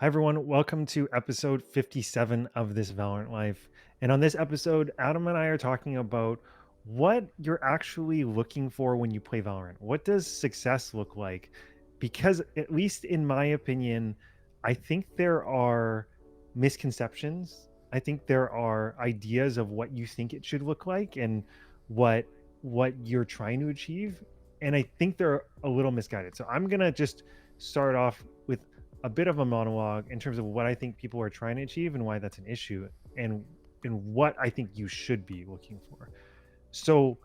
Hi, everyone. Welcome to episode 57 of This Valorant Life. And on this episode, Adam and I are talking about what you're actually looking for when you play Valorant. What does success look like? Because, at least in my opinion, I think there are misconceptions. I think there are ideas of what you think it should look like and what what you're trying to achieve. And I think they're a little misguided. So I'm gonna just start off with a bit of a monologue in terms of what I think people are trying to achieve and why that's an issue and what I think you should be looking for. So,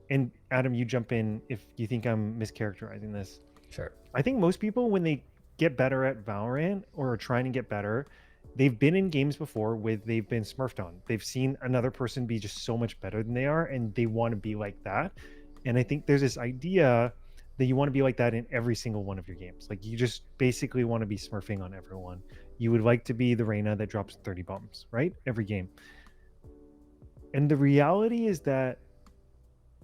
and Adam, you jump in if you think I'm mischaracterizing this. Sure. I think most people, when they get better at Valorant or are trying to get better, they've been in games before where they've been smurfed on. They've seen another person be just so much better than they are, and they want to be like that. And I think there's this idea that you want to be like that in every single one of your games. Like you just basically want to be smurfing on everyone. You would like to be the Reyna that drops 30 bombs, right? Every game. And the reality is that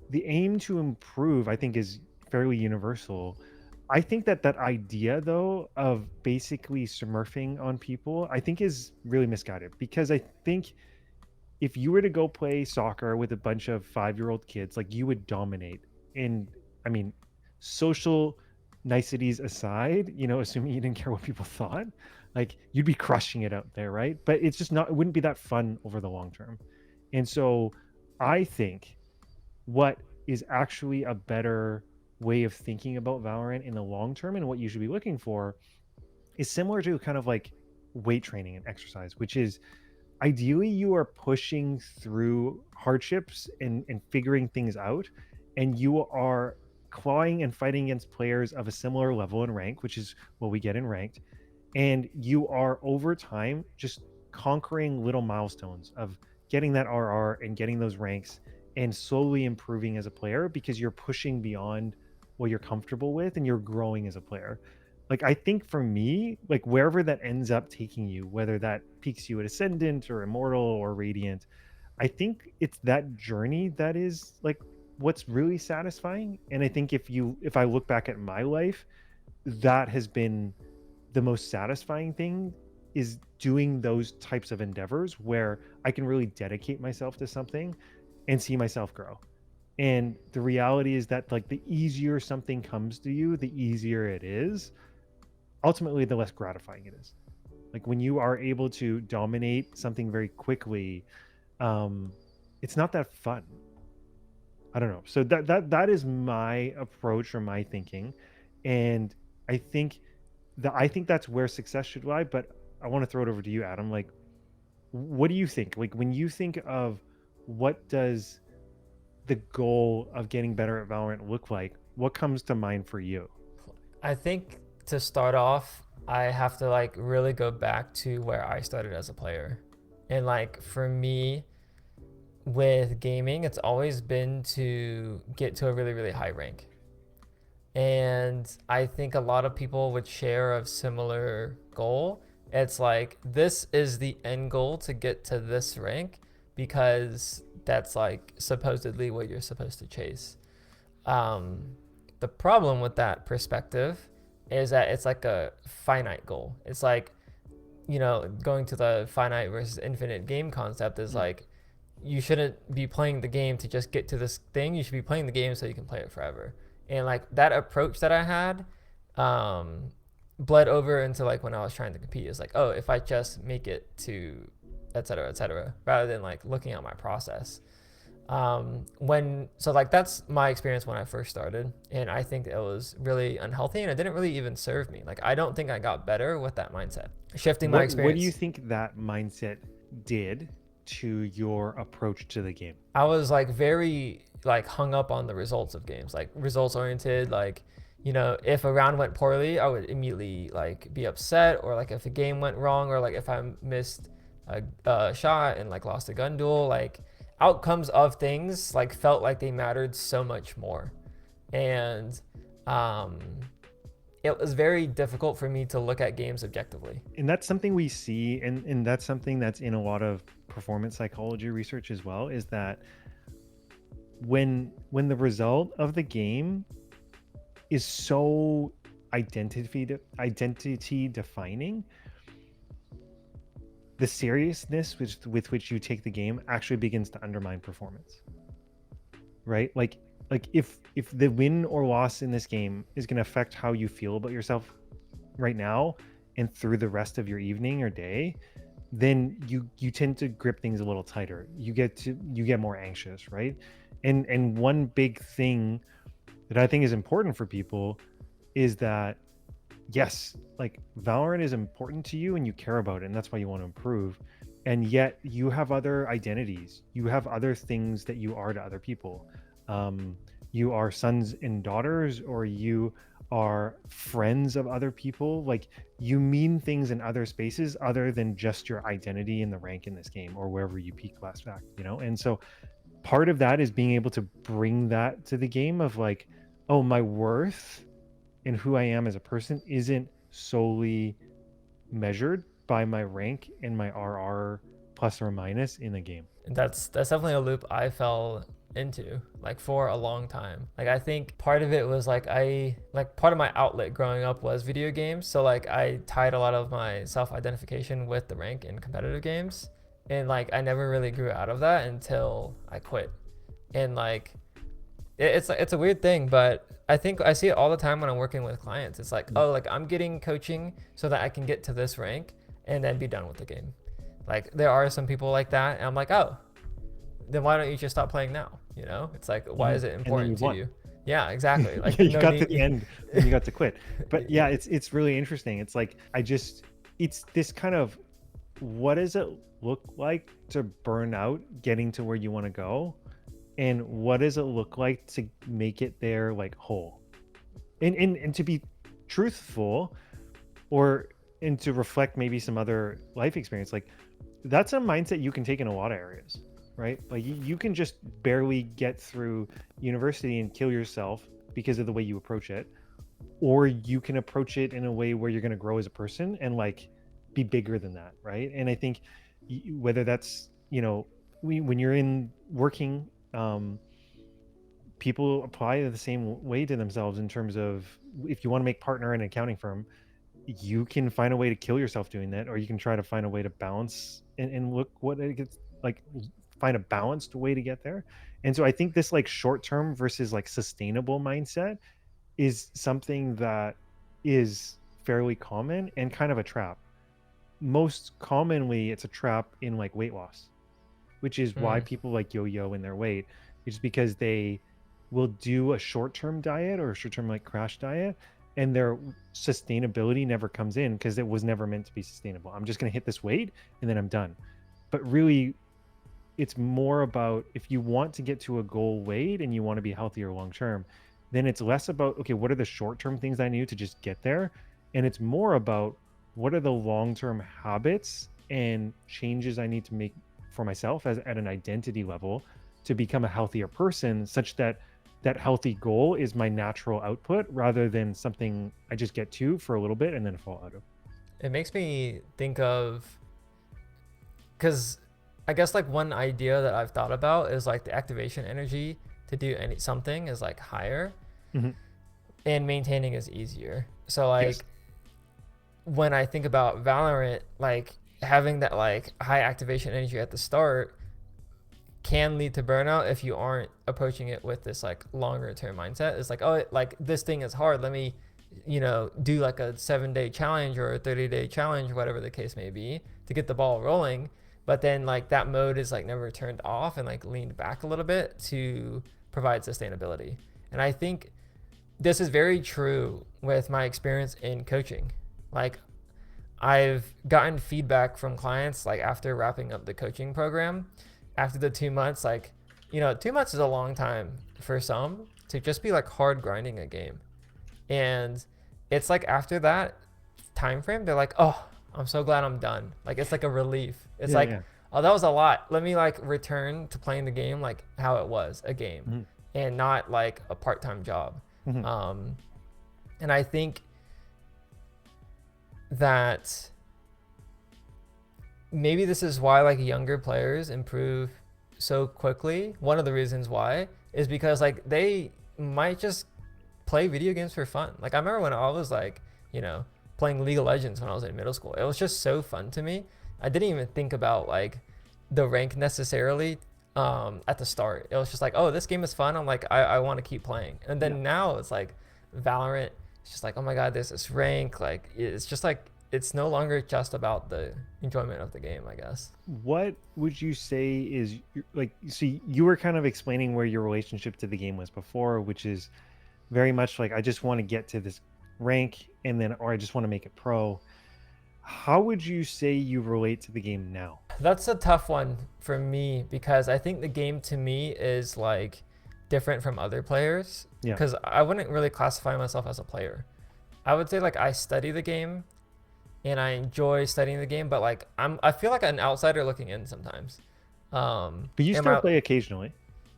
the aim to improve, I think, is fairly universal. I think that that idea, though, of basically smurfing on people, I think is really misguided because I think if you were to go play soccer with a bunch of 5-year-old kids, like you would dominate. And I mean, social niceties aside, assuming you didn't care what people thought, like you'd be crushing it out there, right? But it's just not, it wouldn't be that fun over the long term. And so I think what is actually a better way of thinking about Valorant in the long term and what you should be looking for is similar to kind of like weight training and exercise, which is ideally you are pushing through hardships and figuring things out, and you are clawing and fighting against players of a similar level in rank, which is what we get in ranked, and you are over time just conquering little milestones of getting that RR and getting those ranks and slowly improving as a player because you're pushing beyond what you're comfortable with and you're growing as a player. Like I think for me, like wherever that ends up taking you, whether that peaks you at Ascendant or Immortal or Radiant, I think it's that journey that is like what's really satisfying. And I think if I look back at my life, that has been the most satisfying thing, is doing those types of endeavors where I can really dedicate myself to something and see myself grow. And the reality is that like the easier something comes to you, the easier it is. Ultimately, the less gratifying it is. Like when you are able to dominate something very quickly, um, it's not that fun. I don't know. So that is my approach or my thinking, and I think I think that's where success should lie. But I want to throw it over to you, Adam. Like, what do you think? Like, when you think of what does the goal of getting better at Valorant look like, what comes to mind for you? I think to start off, I have to like really go back to where I started as a player. And like for me with gaming, it's always been to get to a really, really high rank. And I think a lot of people would share a similar goal. It's like this is the end goal to get to this rank because that's like supposedly what you're supposed to chase. Um, the problem with that perspective is that it's like a finite goal. It's like, going to the finite versus infinite game concept is Mm. like you shouldn't be playing the game to just get to this thing. You should be playing the game so you can play it forever. And like that approach that I had um, bled over into like when I was trying to compete. Is like, oh, if I just make it to et cetera, rather than like looking at my process. When so like that's my experience when I first started, and I think it was really unhealthy, and it didn't really even serve me. Like I don't think I got better with that mindset. Shifting my What do you experience, think that mindset did to your approach to the game? I was like very like hung up on the results of games, like results oriented. Like, if a round went poorly, I would immediately like be upset, or like if a game went wrong, or like if I missed a shot and like lost a gun duel, like outcomes of things like felt like they mattered so much more. And um, it was very difficult for me to look at games objectively. And that's something we see, and that's something that's in a lot of performance psychology research as well, is that when the result of the game is so identity defining, the seriousness with which you take the game actually begins to undermine performance, right? Like if the win or loss in this game is going to affect how you feel about yourself right now and through the rest of your evening or day, then you tend to grip things a little tighter. You get more anxious, right? And one big thing that I think is important for people is that yes, like Valorant is important to you and you care about it and that's why you want to improve. And yet you have other identities. You have other things that you are to other people. Um, you are sons and daughters, or you are friends of other people. Like you mean things in other spaces other than just your identity in the rank in this game or wherever you peak last fact, you know? And so part of that is being able to bring that to the game of like, oh, my worth and who I am as a person isn't solely measured by my rank and my RR plus or minus in the game. That's definitely a loop I fell into like for a long time. Like I think part of it was like part of my outlet growing up was video games. So like I tied a lot of my self-identification with the rank in competitive games. And like I never really grew out of that until I quit. And like it's a weird thing, but I think I see it all the time when I'm working with clients. It's like, oh, like I'm getting coaching so that I can get to this rank and then be done with the game. Like there are some people like that, and I'm like, oh, then why don't you just stop playing now? You know, it's like, why is it And then important you've to won. you? Yeah, exactly. Like Yeah, you no got to need. the end and you got to quit. But yeah, it's really interesting. It's like it's this kind of, what does it look like to burn out getting to where you want to go? And what does it look like to make it there like whole? And to be truthful, or and to reflect maybe some other life experience, like that's a mindset you can take in a lot of areas, right? Like you can just barely get through university and kill yourself because of the way you approach it, or you can approach it in a way where you're going to grow as a person and like be bigger than that, right? And I think whether that's, you know, when you're in working, people apply the same way to themselves in terms of, if you want to make partner in an accounting firm, you can find a way to kill yourself doing that, or you can try to find a way to balance and look what it gets like, find a balanced way to get there. And so I think this like short term versus like sustainable mindset is something that is fairly common and kind of a trap. Most commonly it's a trap in like weight loss, which is why Mm. people like yo-yo in their weight. It's because they will do a short-term diet or a short-term like crash diet, and their sustainability never comes in because it was never meant to be sustainable. I'm just going to hit this weight and then I'm done. But really, it's more about, if you want to get to a goal weight and you want to be healthier long term, then it's less about, okay, what are the short-term things I need to just get there? And it's more about, what are the long-term habits and changes I need to make for myself as at an identity level to become a healthier person, such that that healthy goal is my natural output rather than something I just get to for a little bit and then fall out of. It makes me think of, because I guess like one idea that I've thought about is like the activation energy to do something is like higher, Mm-hmm. and maintaining is easier. So Yes. like when I think about Valorant, like having that like high activation energy at the start can lead to burnout if you aren't approaching it with this like longer term mindset. It's like, oh, like this thing is hard. Let me, do like a 7-day challenge or a 30-day challenge, whatever the case may be, to get the ball rolling. But then like that mode is like never turned off and like leaned back a little bit to provide sustainability. And I think this is very true with my experience in coaching. Like I've gotten feedback from clients like after wrapping up the coaching program, after the 2 months, like, 2 months is a long time for some to just be like hard grinding a game. And it's like after that time frame, they're like, oh, I'm so glad I'm done. Like it's like a relief. It's Yeah, like, yeah. oh, that was a lot. Let me like return to playing the game like how it was, a game, Mm-hmm. and not like a part-time job. Mm-hmm. Um, and I think that maybe this is why like younger players improve so quickly. One of the reasons why is because like they might just play video games for fun. Like I remember when I was like, playing League of Legends when I was in middle school. It was just so fun to me. I didn't even think about like the rank necessarily at the start. It was just like, oh, this game is fun. I'm like, I want to keep playing. And Yeah. then now it's like Valorant. It's just like, oh my god, there's this rank. Like it's just like it's no longer just about the enjoyment of the game, I guess. What would you say is like, see, you were kind of explaining where your relationship to the game was before, which is very much like, I just want to get to this rank and then, or I just want to make it pro. How would you say you relate to the game now? That's a tough one for me because I think the game to me is like different from other players Yeah. because I wouldn't really classify myself as a player. I would say like I study the game and I enjoy studying the game, but like I feel like an outsider looking in sometimes. But you Am still I play occasionally.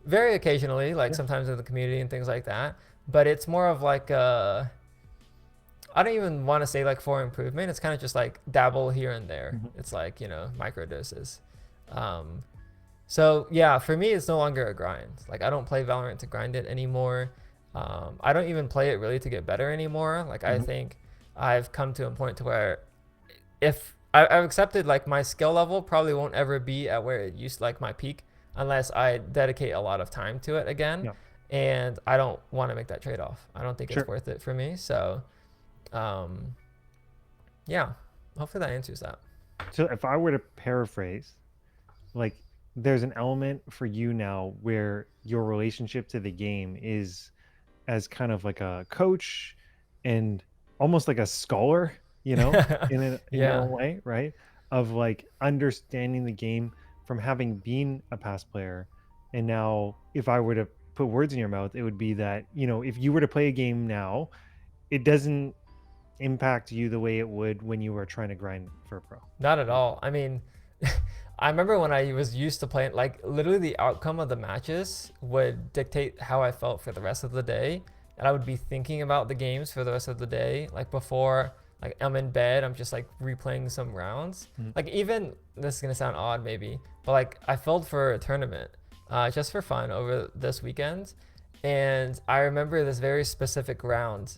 very occasionally, like Yeah. sometimes in the community and things like that, but it's more of like I don't even want to say like for improvement. It's kind of just like dabble here and there. Mhm. It's like, micro doses. Um, so yeah, for me, it's no longer a grind. Like I don't play Valorant to grind it anymore. I don't even play it really to get better anymore. Like I Mhm. think I've come to a point to where if I've accepted like my skill level probably won't ever be at where it used like my peak unless I dedicate a lot of time to it again. Yeah. And I don't want to make that trade off. I don't think it's Sure. worth it for me. So um, yeah, hopefully that answers that. So if I were to paraphrase, like, there's an element for you now where your relationship to the game is as kind of like a coach and almost like a scholar, in your Yeah, own way, right? Of like understanding the game from having been a past player. And now if I were to put words in your mouth, it would be that, if you were to play a game now, it doesn't impact you the way it would when you were trying to grind for a pro. not at all. I mean, I remember when I was used to playing, like literally the outcome of the matches would dictate how I felt for the rest of the day. And I would be thinking about the games for the rest of the day. Like before, like I'm in bed, I'm just like replaying some rounds. Mhm. Like even, this is gonna sound odd maybe, but like I filled for a tournament just for fun over this weekend. And I remember this very specific round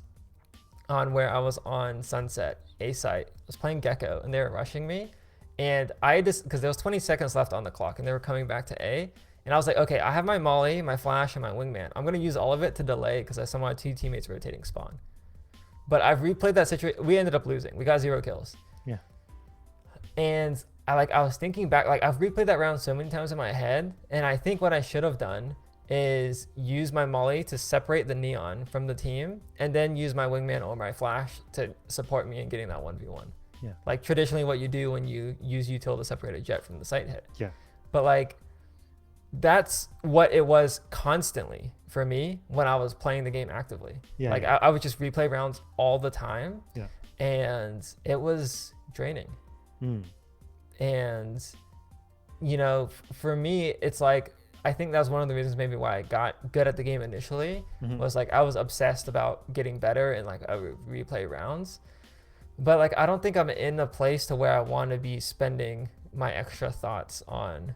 on where I was on Sunset, A site. I was playing Gecko and they were rushing me. And I just, because there was 20 seconds left on the clock and they were coming back to A. And I was like, okay, I have my Molly, my Flash, and my Wingman. I'm going to use all of it to delay because I saw my two teammates rotating spawn. But I've replayed that situation. We ended up losing. We got 0 kills. Yeah. And I was thinking back, like I've replayed that round so many times in my head. And I think what I should have done is use my Molly to separate the Neon from the team and then use my Wingman or my Flash to support me in getting that 1v1. Yeah. Like traditionally what you do when you use util to separate a jet from the site hit. Yeah. But like that's what it was constantly for me when I was playing the game actively. Yeah. Like Yeah. I would just replay rounds all the time. Yeah. And it was draining. Mm. And for me, it's like I think that's one of the reasons maybe why I got good at the game initially Mhm. was like I was obsessed about getting better and like I would replay rounds. But like I don't think I'm in a place to where I want to be spending my extra thoughts on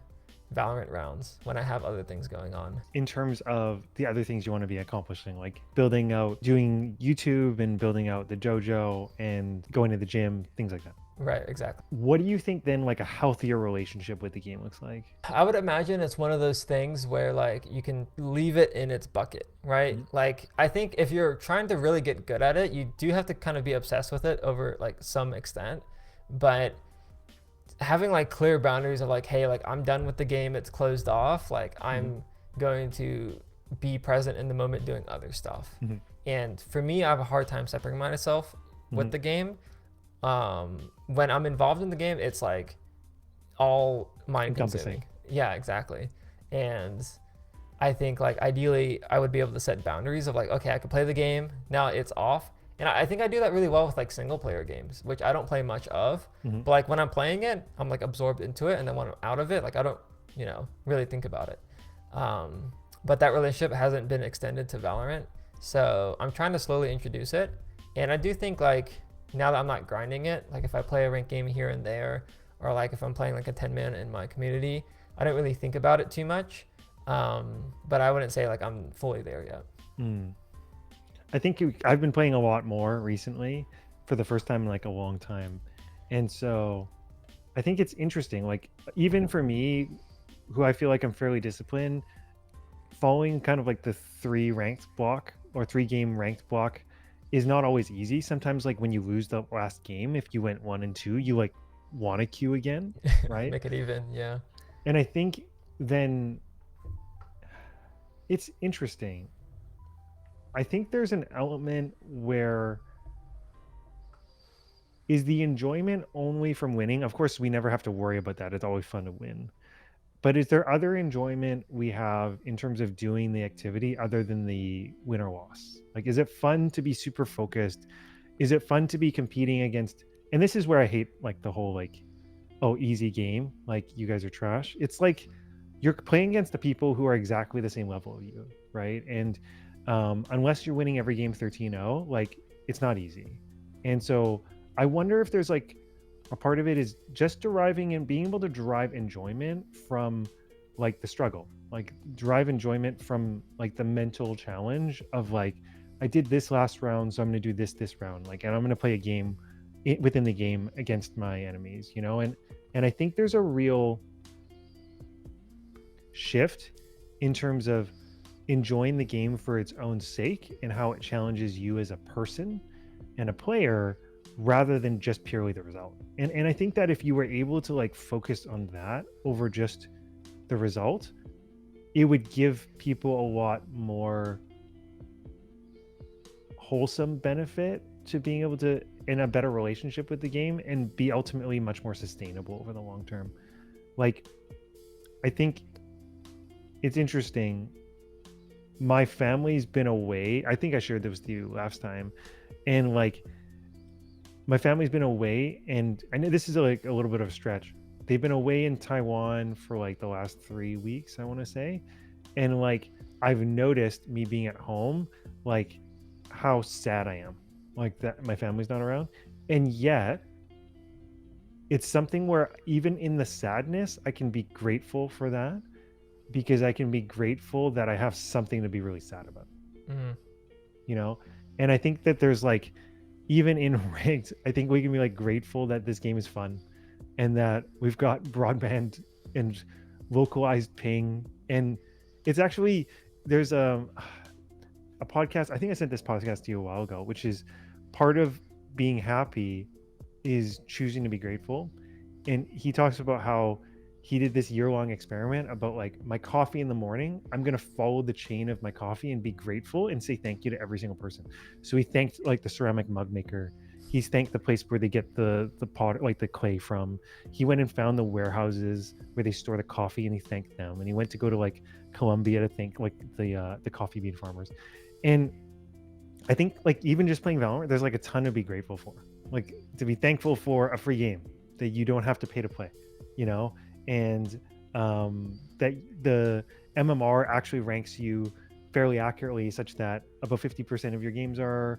Valorant rounds when I have other things going on. In terms of the other things you want to be accomplishing, like building out, doing YouTube and building out the JoJo and going to the gym, things like that. Right, exactly. What do you think then like a healthier relationship with the game looks like? I would imagine it's one of those things where like you can leave it in its bucket, right? Mhm. Like I think if you're trying to really get good at it, you do have to kind of be obsessed with it over like some extent. But having like clear boundaries of like, hey, like I'm done with the game, it's closed off, like I'm going to be present in the moment doing other stuff. Mhm. And for me, I have a hard time separating myself with Mhm. the game. When I'm involved in the game, it's like all mind consuming. Yeah, exactly. And I think like ideally I would be able to set boundaries of like, okay, I could play the game, now it's off. And I think I do that really well with like single player games, which I don't play much of. Mhm. But like when I'm playing it, I'm like absorbed into it. And then when I'm out of it, like I don't, really think about it. But that relationship hasn't been extended to Valorant. So I'm trying to slowly introduce it. And I do think like now that I'm not grinding it, like if I play a ranked game here and there, or like if I'm playing like a 10-man in my community, I don't really think about it too much. But I wouldn't say like I'm fully there yet. Mm. I think I've been playing a lot more recently for the first time in like a long time. And so I think it's interesting. Like even for me, who I feel like I'm fairly disciplined, following kind of like the three ranked block or three game ranked block is not always easy. Sometimes like when you lose the last game, if you went 1 and 2, you like want to queue again, right? Make it even, yeah. And I think then it's interesting. I think there's an element where is the enjoyment only from winning? Of course, we never have to worry about that. It's always fun to win. But is there other enjoyment we have in terms of doing the activity other than the win or loss? Like, is it fun to be super focused? Is it fun to be competing against? And this is where I hate like the whole like, oh, easy game. Like, you guys are trash. It's like you're playing against the people who are exactly the same level as you, right? And unless you're winning every game 13-0, like, it's not easy. And so I wonder if there's like a part of it is just deriving and being able to derive enjoyment from like the struggle, like derive enjoyment from like the mental challenge of like, I did this last round, so I'm going to do this round, like, and I'm going to play a game within the game against my enemies, you know. And I think there's a real shift in terms of enjoying the game for its own sake and how it challenges you as a person and a player rather than just purely the result. And I think that if you were able to like focus on that over just the result, it would give people a lot more wholesome benefit to being able to in a better relationship with the game and be ultimately much more sustainable over the long term. Like, I think it's interesting. My family's been away. I think I shared this with you last time. And like, my family's been away, and I know this is like a little bit of a stretch. They've been away in Taiwan for like the last 3 weeks, I want to say. And like, I've noticed me being at home, like how sad I am, like that my family's not around. And yet, it's something where even in the sadness, I can be grateful for that because I can be grateful that I have something to be really sad about, Mm. you know? And I think that there's like, even in ranked, I think we can be like grateful that this game is fun and that we've got broadband and localized ping. And it's actually, there's a podcast, I think I sent this podcast to you a while ago, which is part of being happy is choosing to be grateful. And he talks about how he did this year-long experiment about like, my coffee in the morning, I'm going to follow the chain of my coffee and be grateful and say thank you to every single person. So he thanked like the ceramic mug maker. He's thanked the place where they get the pot, like the clay from. He went and found the warehouses where they store the coffee and he thanked them. And he went to go to like Colombia to thank like the coffee bean farmers. And I think like even just playing Valorant, there's like a ton to be grateful for. Like, to be thankful for a free game that you don't have to pay to play, you know, and that the MMR actually ranks you fairly accurately, such that about 50% of your games are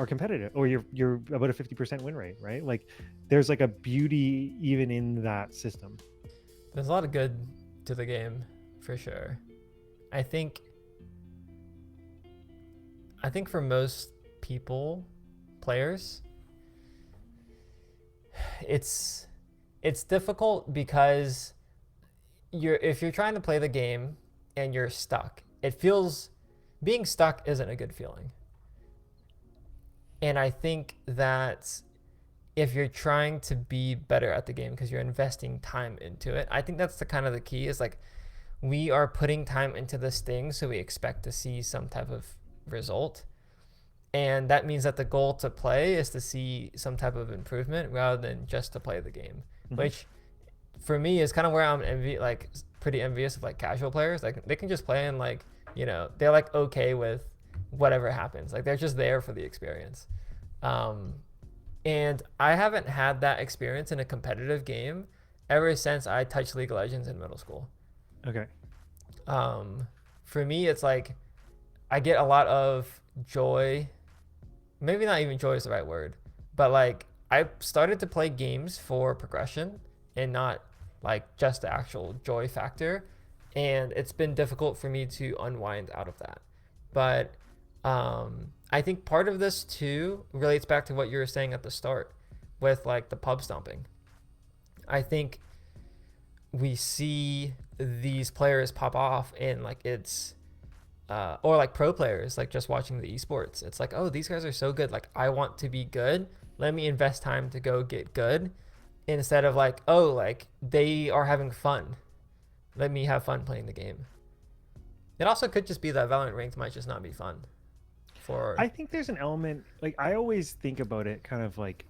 competitive, or you're about a 50% win rate, right? Like, there's like a beauty even in that system. There's a lot of good to the game, for sure. I think for most people, players, it's difficult because if you're trying to play the game and you're stuck, it feels, being stuck isn't a good feeling. And I think that if you're trying to be better at the game because you're investing time into it, I think that's the kind of the key is like, we are putting time into this thing, so we expect to see some type of result. And that means that the goal to play is to see some type of improvement rather than just to play the game, which for me is kind of where I'm pretty envious of like casual players. Like, they can just play and like, you know, they're like okay with whatever happens. Like, they're just there for the experience. And I haven't had that experience in a competitive game ever since I touched League of Legends in middle school. Okay. For me, it's like I get a lot of joy. Maybe not even joy is the right word, but like, I started to play games for progression and not like just the actual joy factor. And it's been difficult for me to unwind out of that. But I think part of this too relates back to what you were saying at the start with like the pub stomping. I think we see these players pop off and like it's or like pro players, like just watching the esports. It's like, oh, these guys are so good. Like, I want to be good. Let me invest time to go get good instead of like, oh, like they are having fun. Let me have fun playing the game. It also could just be that Valorant ranked might just not be fun for. I think there's an element, like I always think about it kind of like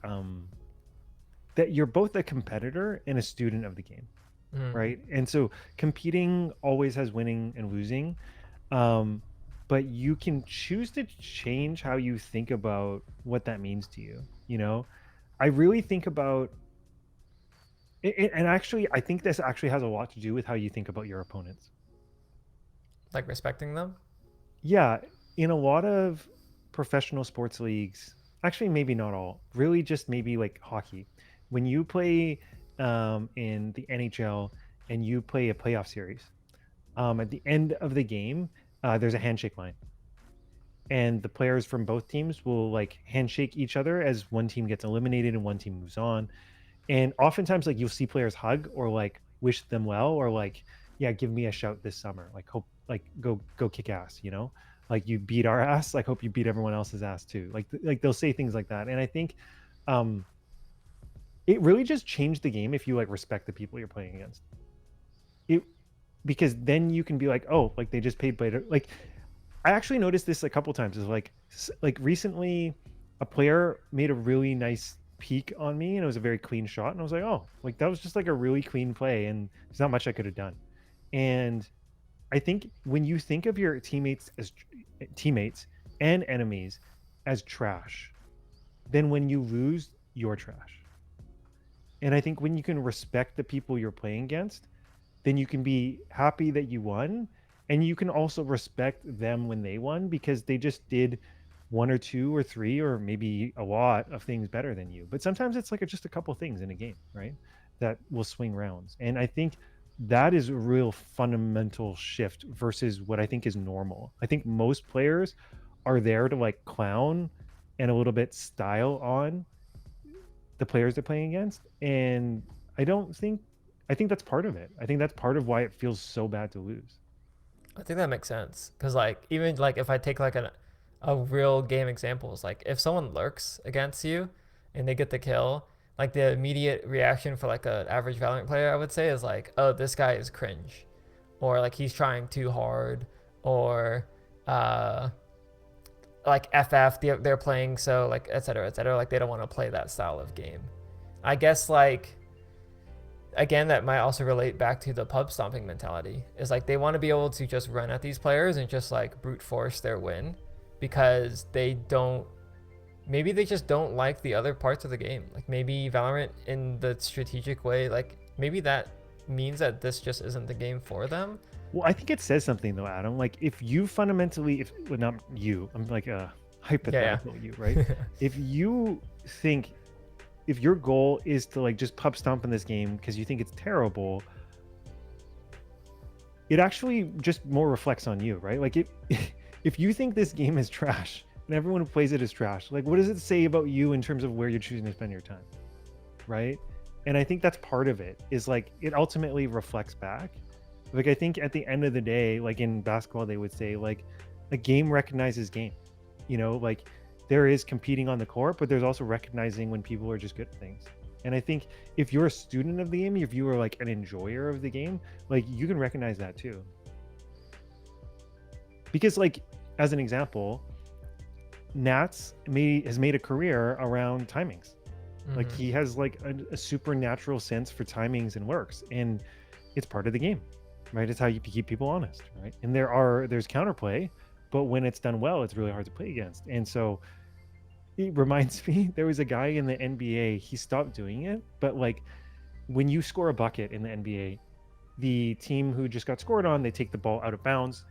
that you're both a competitor and a student of the game, Mm, right? And so competing always has winning and losing. Um, but you can choose to change how you think about what that means to you. You know, I really think about it, and actually, I think this actually has a lot to do with how you think about your opponents. like respecting them. Yeah, in a lot of professional sports leagues, actually, maybe not all, really just maybe like hockey. When you play in the NHL and you play a playoff series, at the end of the game, there's a handshake line. And the players from both teams will like handshake each other as one team gets eliminated and one team moves on. And oftentimes, like you'll see players hug or like wish them well or like, yeah, give me a shout this summer. Like hope like go kick ass, you know? Like you beat our ass, like hope you beat everyone else's ass too. Like they'll say things like that. And I think um it really just changed the game if you like respect the people you're playing against. It because then you can be like, oh, like they just paid better. Like I actually noticed this a couple times. Is like recently, a player made a really nice peek on me, and it was a very clean shot. And I was like, oh, like that was just like a really clean play, and there's not much I could have done. And I think when you think of your teammates as teammates and enemies as trash, then when you lose, you're trash. And I think when you can respect the people you're playing against, then you can be happy that you won, and you can also respect them when they won because they just did one or two or three or maybe a lot of things better than you. But sometimes it's like just a couple things in a game, right, that will swing rounds. And I think that is a real fundamental shift versus what I think is normal. I think most players are there to like clown and a little bit style on the players they're playing against. And I don't think I think that's part of it. I think that's part of why it feels so bad to lose. I think that makes sense because like even like if I take like a real game example is like if someone lurks against you and they get the kill, like the immediate reaction for like an average Valorant player I would say is like, oh, this guy is cringe, or like he's trying too hard, or uh like FF they're playing so like et cetera, like they don't want to play that style of game. I guess like again that might also relate back to the pub stomping mentality is like they want to be able to just run at these players and just like brute force their win because they don't maybe they just don't like the other parts of the game, like maybe Valorant in the strategic way, like maybe that means that this just isn't the game for them. Well, I think it says something though, Adam. Like if you fundamentally, if well, not you, I'm like a Yeah, hypothetical you, right? yeah. If you think if your goal is to like just pub stomp in this game because you think it's terrible, it actually just more reflects on you, right? Like if you think this game is trash and everyone who plays it is trash, like what does it say about you in terms of where you're choosing to spend your time, right? And I think that's part of it. Is like it ultimately reflects back. Like I think at the end of the day, like in basketball, they would say like a game recognizes game. You know, like there is competing on the court, but there's also recognizing when people are just good at things. And I think if you're a student of the game, if you are like an enjoyer of the game, like you can recognize that too. Because like as an example, has made a career around timings. Like Mm-hmm. he has like a supernatural sense for timings and works, and it's part of the game, right? It's how you keep people honest, right? And there's counterplay, but when it's done well, it's really hard to play against. And so it reminds me, there was a guy in the NBA, he stopped doing it, but like when you score a bucket in the NBA, the team who just got scored on, they take the ball out of bounds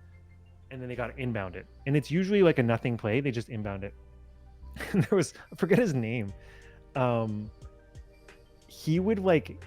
and then they got to inbound it. And it's usually like a nothing play, they just inbound it. And there was, I forget his name. Um, he would like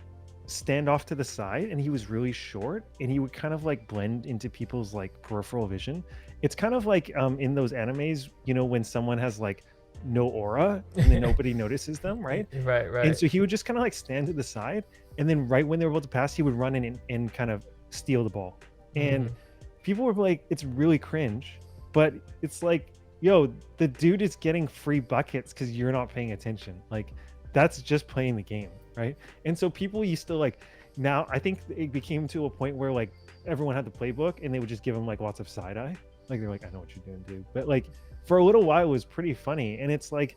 stand off to the side and he was really short and he would kind of like blend into people's like peripheral vision. It's kind of like in those animes, you know, when someone has like no aura and then nobody notices them, right? Right, And right. so he would just kind of like stand to the side and then right when they were about to pass, he would run in and kind of steal the ball. And Mm. people were like, it's really cringe, but it's like, yo, the dude is getting free buckets because you're not paying attention. Like, that's just playing the game, right? And so people used to like, now I think it became to a point where like everyone had the playbook and they would just give him like lots of side eye. Like, they're like, I know what you're doing, dude. But like, for a little while, it was pretty funny. And it's like,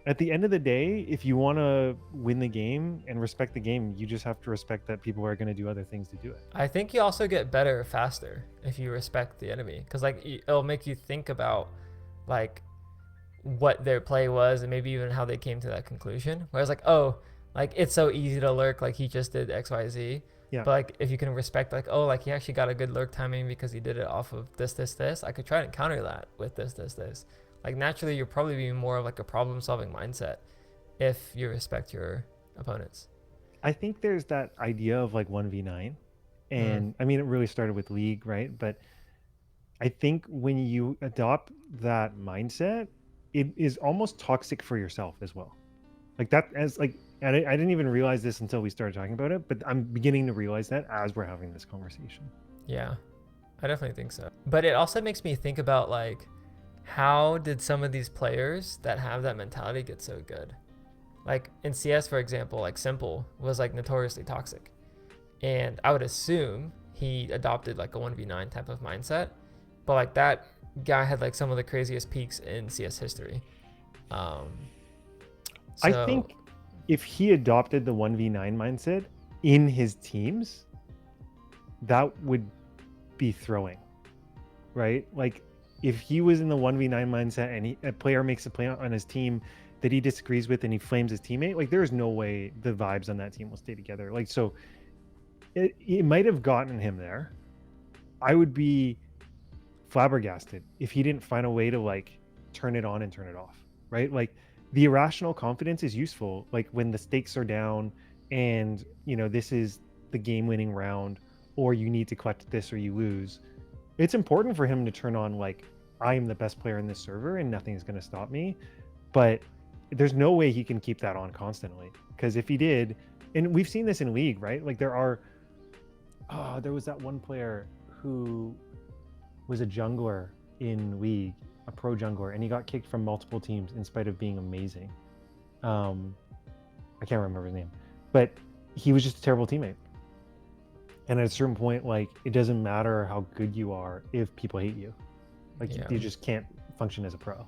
at the end of the day, if you want to win the game and respect the game, you just have to respect that people are going to do other things to do it. I think you also get better faster if you respect the enemy, because like it'll make you think about like what their play was and maybe even how they came to that conclusion. Whereas like, oh, like it's so easy to lurk, like he just did XYZ. Yeah. But like if you can respect like, oh, like he actually got a good lurk timing because he did it off of this, I could try and counter that with this. Like naturally you're probably be more of like a problem solving mindset if you respect your opponents. I think there's that idea of like 1v9. Mm. And I mean, it really started with League, right? But I think when you adopt that mindset, it is almost toxic for yourself as well. Like that, as like, and I didn't even realize this until we started talking about it, but I'm beginning to realize that as we're having this conversation. Yeah, I definitely think so. But it also makes me think about like, how did some of these players that have that mentality get so good? Like in CS, for example, like Simple was like notoriously toxic. And I would assume he adopted like a 1v9 type of mindset. But like that guy had like some of the craziest peaks in CS history. Um, I so think if he adopted the 1v9 mindset in his teams, that would be throwing, right? Like if he was in the 1v9 mindset and a player makes a play on his team that he disagrees with and he flames his teammate, like there's no way the vibes on that team will stay together. Like, so it might have gotten him there. I would be flabbergasted if he didn't find a way to like turn it on and turn it off, right? Like the irrational confidence is useful, like when the stakes are down and this is the game winning round, or you need to collect this or you lose. It's important for him to turn on like, I am the best player in this server and nothing's going to stop me. But there's no way he can keep that on constantly, because if he did, and we've seen this in League, right? Like there was that one player who was a jungler in League, a pro jungler, and he got kicked from multiple teams in spite of being amazing. I can't remember his name, but he was just a terrible teammate. And at a certain point, like, it doesn't matter how good you are if people hate you. Like, yeah, you just can't function as a pro.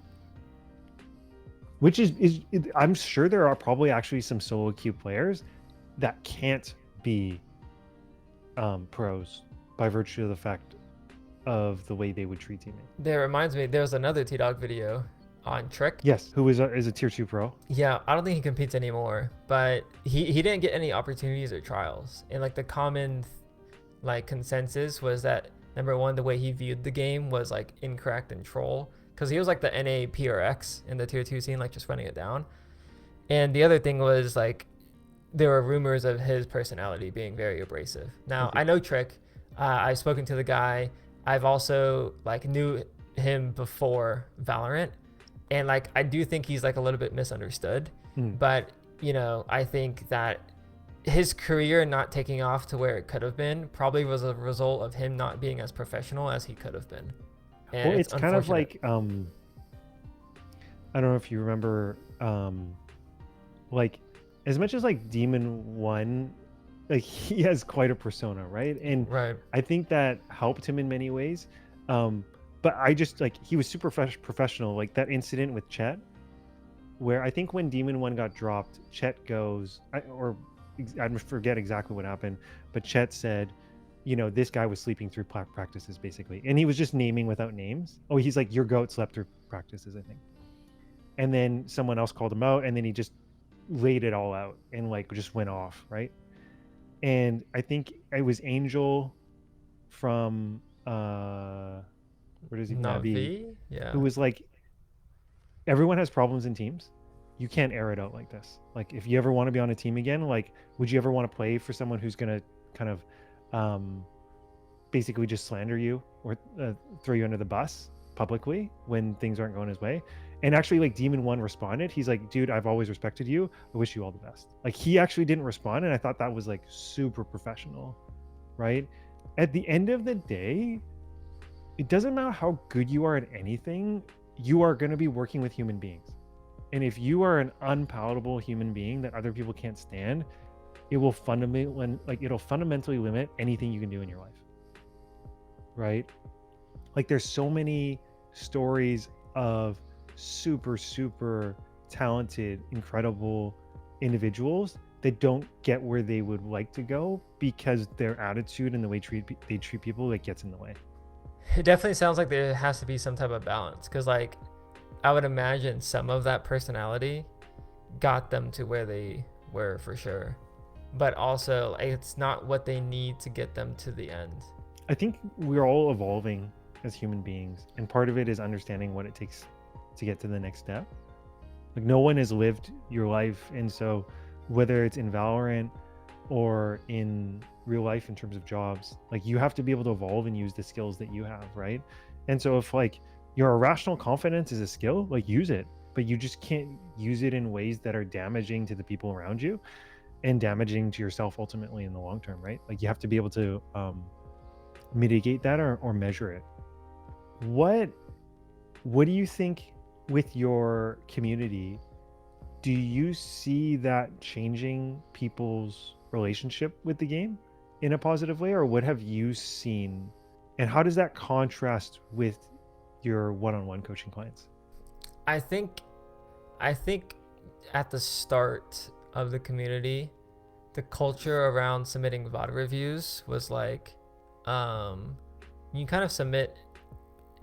Which I'm sure there are probably actually some solo queue players that can't be pros by virtue of the fact of the way they would treat teammates. that reminds me. There was another T Dog video on Trick. Yes, who is a tier 2 pro. Yeah, I don't think he competes anymore, but he didn't get any opportunities or trials. And like the common like consensus was that number one, the way he viewed the game was like incorrect and troll, because he was like the NA PRX in the tier 2 scene, like just running it down. And the other thing was like there were rumors of his personality being very abrasive. Now I know Trick. I've spoken to the guy. I've also like knew him before Valorant, and like I do think he's like a little bit misunderstood. But I think that his career not taking off to where it could have been probably was a result of him not being as professional as he could have been. And Well, it's kind of unfortunate. like I don't know if you remember, like, as much as like Demon One, like he has quite a persona, right? And Right. I think that helped him in many ways. But I just like, he was super professional. Like that incident with Chet, where I think when Demon One got dropped, Chet goes, I forget exactly what happened, but Chet said, this guy was sleeping through practices basically, and he was just naming without names. Oh, he's like, your goat slept through practices, I think. And then someone else called him out, and then he just laid it all out and like just went off, right? And I think it was Angel from where does he Navi, Navi. Yeah. who was like, everyone has problems in teams. You can't air it out like this. Like, if you ever want to be on a team again, like, would you ever want to play for someone who's gonna kind of basically just slander you or throw you under the bus publicly when things aren't going his way? And actually, like Demon One responded. He's like, dude, I've always respected you. I wish you all the best. Like he actually didn't respond, and I thought that was like super professional, right? At the end of the day, it doesn't matter how good you are at anything, you are going to be working with human beings. And if you are an unpalatable human being that other people can't stand, it will fundamentally limit anything you can do in your life. Right? Like there's so many stories of super, super talented, incredible individuals that don't get where they would like to go because their attitude and the way they treat people like gets in the way. It definitely sounds like there has to be some type of balance, because like I would imagine some of that personality got them to where they were for sure, but also like, it's not what they need to get them to the end. I think we're all evolving as human beings, and part of it is understanding what it takes to get to the next step. Like no one has lived your life, and so whether it's in Valorant or in real life in terms of jobs, like you have to be able to evolve and use the skills that you have, right? And so if like your irrational confidence is a skill, like use it, but you just can't use it in ways that are damaging to the people around you and damaging to yourself ultimately in the long term, right? Like you have to be able to mitigate that or measure it. What do you think with your community? Do you see that changing people's relationship with the game in a positive way, or what have you seen, and how does that contrast with your one-on-one coaching clients? I think at the start of the community, the culture around submitting VOD reviews was like, you kind of submit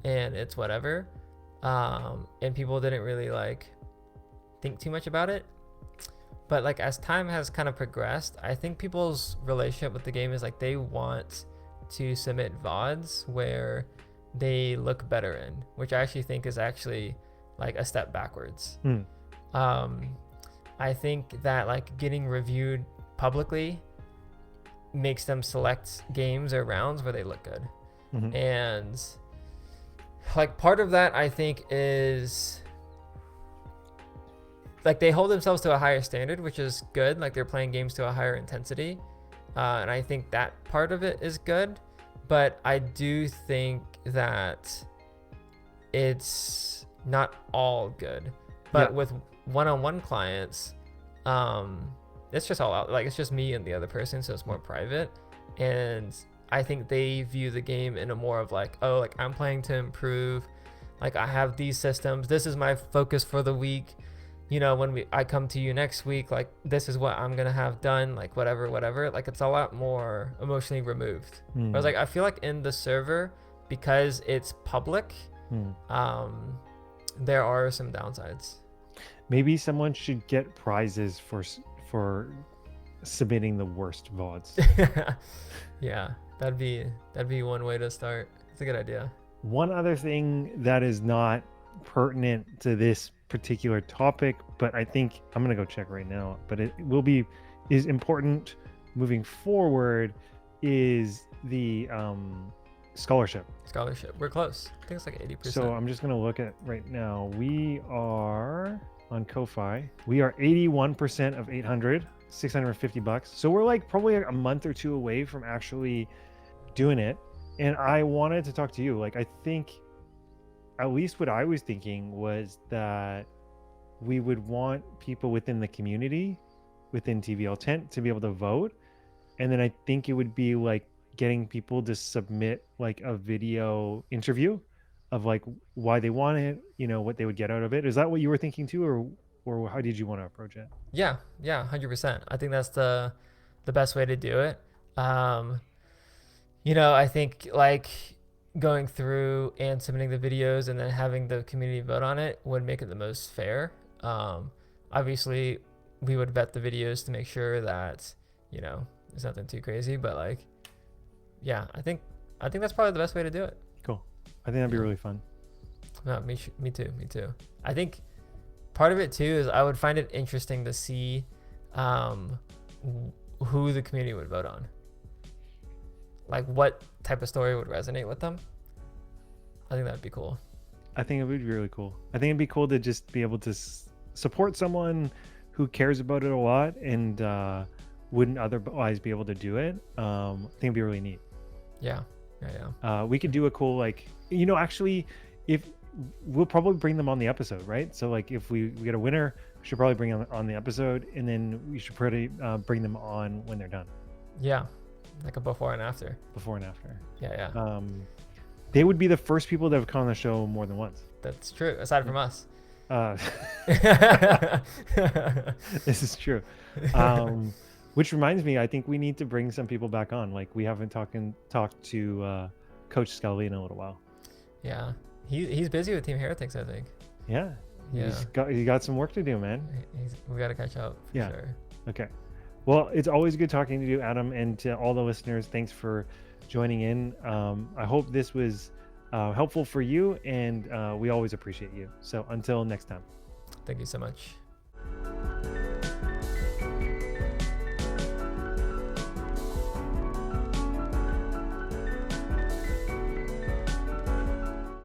and it's whatever, and people didn't really like think too much about it. But like as time has kind of progressed, I think people's relationship with the game is like they want to submit VODs where they look better in, which I actually think is actually like a step backwards. I think that like getting reviewed publicly makes them select games or rounds where they look good. And like part of that I think is like they hold themselves to a higher standard, which is good. Like they're playing games to a higher intensity, and I think that part of it is good. But I do think that it's not all good. But with one-on-one clients, it's just all out. Like it's just me and the other person, so it's more private. And I think they view the game in a more of like, oh, like I'm playing to improve. Like I have these systems. This is my focus for the week. You know, when I come to you next week, like this is what I'm gonna have done, like whatever. Like it's a lot more emotionally removed. Whereas like I feel like in the server, because it's public, there are some downsides. Maybe someone should get prizes for submitting the worst VODs. Yeah, that'd be one way to start. It's a good idea. One other thing that is not pertinent to this particular topic, but I think I'm gonna go check right now, but it will be is important moving forward, is the scholarship. We're close. I think it's like 80%. So I'm just gonna look at right now. We are on Ko-Fi. We are 81% of 800, $650. So we're like probably a month or two away from actually doing it. And I wanted to talk to you. Like I think at least what I was thinking was that we would want people within the community, within TVL Tent, to be able to vote. And then I think it would be like getting people to submit like a video interview of like why they want it, you know, what they would get out of it. Is that what you were thinking too, or how did you want to approach it? Yeah, 100%. I think that's the best way to do it. You know, I think like going through and submitting the videos and then having the community vote on it would make it the most fair. Obviously, we would vet the videos to make sure that, you know, there's nothing too crazy, but like, yeah, I think that's probably the best way to do it. Cool. I think that'd be really fun. No, me too. I think part of it too is I would find it interesting to see who the community would vote on. Like what type of story would resonate with them. I think that'd be cool. I think it would be really cool. I think it'd be cool to just be able to support someone who cares about it a lot and wouldn't otherwise be able to do it. I think it'd be really neat. Yeah. We could do a cool, like, actually, if we'll probably bring them on the episode, right? So like if we get a winner, we should probably bring them on the episode, and then we should probably bring them on when they're done. Yeah, like a before and after. Before and after. Yeah. They would be the first people that have come on the show more than once. That's true. Aside from us. This is true. Which reminds me, I think we need to bring some people back on. Like we haven't talked to Coach Scully in a little while. Yeah, he's busy with Team Heretics, I think. Yeah. Yeah. He got some work to do, man. We got to catch up. For sure. Okay. Well, it's always good talking to you, Adam, and to all the listeners. Thanks for joining in. I hope this was helpful for you, and we always appreciate you. So until next time. Thank you so much.